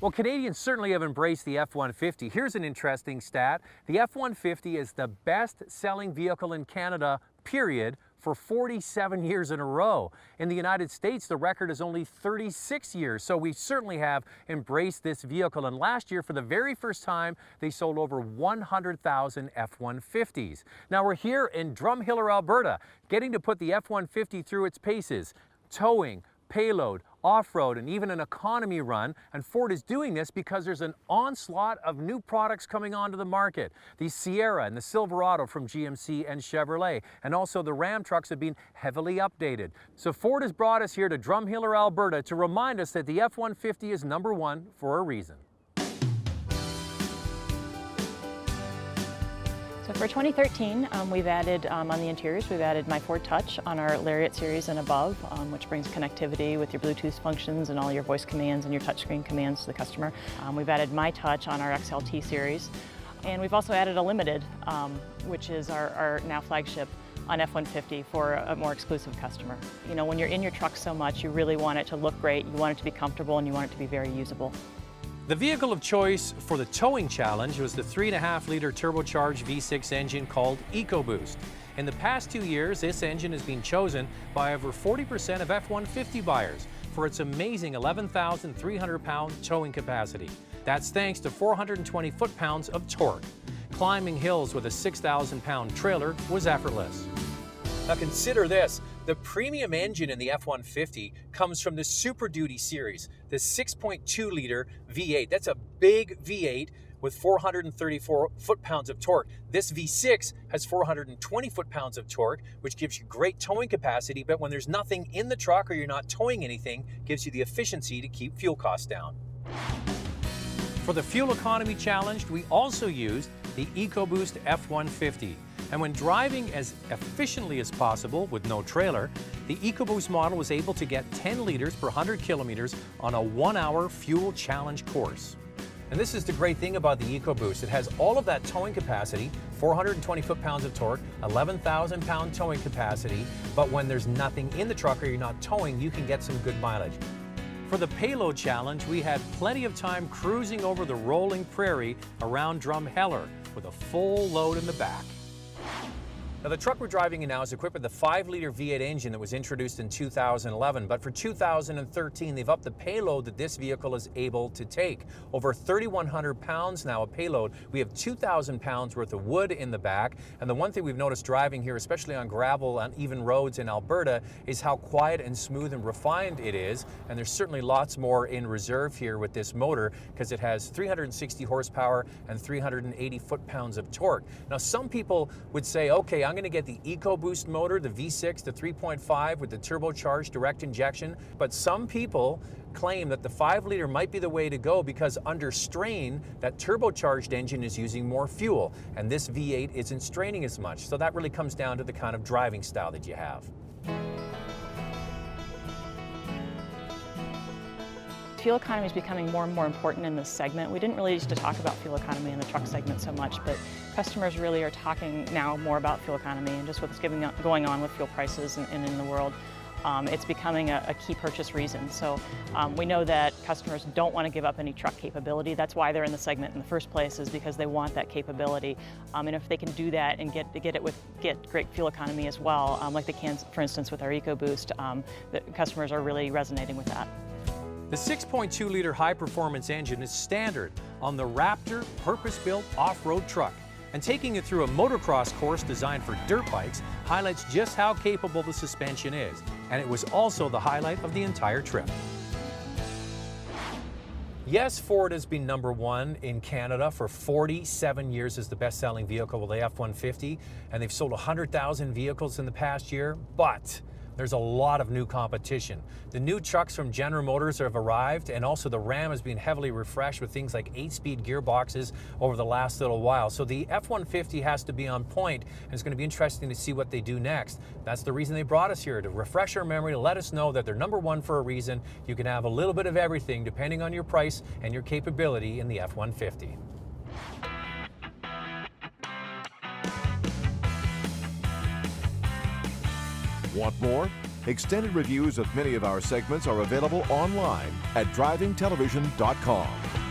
Well, Canadians certainly have embraced the F-150. Here's an interesting stat. The F-150 is the best-selling vehicle in Canada, period, for 47 years in a row. In the United States, the record is only 36 years, so we certainly have embraced this vehicle. And last year, for the very first time, they sold over 100,000 F-150s. Now we're here in Drumheller, Alberta, getting to put the F-150 through its paces, towing, payload, off-road, and even an economy run. And Ford is doing this because there's an onslaught of new products coming onto the market. The Sierra and the Silverado from GMC and Chevrolet, and also the Ram trucks have been heavily updated. So Ford has brought us here to Drumheller, Alberta to remind us that the F-150 is #1 for a reason. So for 2013, we've added on the interiors, we've added My Ford Touch on our Lariat series and above, which brings connectivity with your Bluetooth functions and all your voice commands and your touchscreen commands to the customer. We've added My Touch on our XLT series. And we've also added a Limited, which is our now flagship on F-150 for a more exclusive customer. You know, when you're in your truck so much, you really want it to look great, you want it to be comfortable, and you want it to be very usable. The vehicle of choice for the towing challenge was the 3.5-liter turbocharged V6 engine called EcoBoost. In the past 2 years, this engine has been chosen by over 40% of F-150 buyers for its amazing 11,300-pound towing capacity. That's thanks to 420 foot-pounds of torque. Climbing hills with a 6,000-pound trailer was effortless. Now consider this. The premium engine in the F-150 comes from the Super Duty series, the 6.2-liter V8. That's a big V8 with 434 foot-pounds of torque. This V6 has 420 foot-pounds of torque, which gives you great towing capacity, but when there's nothing in the truck or you're not towing anything, gives you the efficiency to keep fuel costs down. For the fuel economy challenge, we also used the EcoBoost F-150. And when driving as efficiently as possible with no trailer, the EcoBoost model was able to get 10 liters per 100 kilometers on a 1-hour fuel challenge course. And this is the great thing about the EcoBoost. It has all of that towing capacity, 420 foot-pounds of torque, 11,000-pound towing capacity, but when there's nothing in the truck or you're not towing, you can get some good mileage. For the payload challenge, we had plenty of time cruising over the rolling prairie around Drumheller with a full load in the back. Now, the truck we're driving in now is equipped with the 5-liter V8 engine that was introduced in 2011, but for 2013, they've upped the payload that this vehicle is able to take. Over 3,100 pounds now of payload. We have 2,000 pounds worth of wood in the back, and the one thing we've noticed driving here, especially on gravel and even roads in Alberta, is how quiet and smooth and refined it is, and there's certainly lots more in reserve here with this motor because it has 360 horsepower and 380 foot-pounds of torque. Now, some people would say, okay, I'm going to get the EcoBoost motor, the V6, the 3.5 with the turbocharged direct injection, but some people claim that the 5-liter might be the way to go because under strain, that turbocharged engine is using more fuel, and this V8 isn't straining as much. So that really comes down to the kind of driving style that you have. Fuel economy is becoming more and more important in this segment. We didn't really used to talk about fuel economy in the truck segment so much, but customers really are talking now more about fuel economy and just what's going on with fuel prices and in the world. It's becoming a key purchase reason. So we know that customers don't want to give up any truck capability. That's why they're in the segment in the first place, is because they want that capability. And if they can do that and get great fuel economy as well, like they can, for instance, with our EcoBoost, the customers are really resonating with that. The 6.2-liter high-performance engine is standard on the Raptor purpose-built off-road truck, and taking it through a motocross course designed for dirt bikes highlights just how capable the suspension is, and it was also the highlight of the entire trip. Yes, Ford has been #1 in Canada for 47 years as the best-selling vehicle with the F-150, and they've sold 100,000 vehicles in the past year, but there's a lot of new competition. The new trucks from General Motors have arrived, and also the Ram has been heavily refreshed with things like 8-speed gearboxes over the last little while. So the F-150 has to be on point, and it's going to be interesting to see what they do next. That's the reason they brought us here, to refresh our memory, to let us know that they're #1 for a reason. You can have a little bit of everything depending on your price and your capability in the F-150. Want more? Extended reviews of many of our segments are available online at drivingtelevision.com.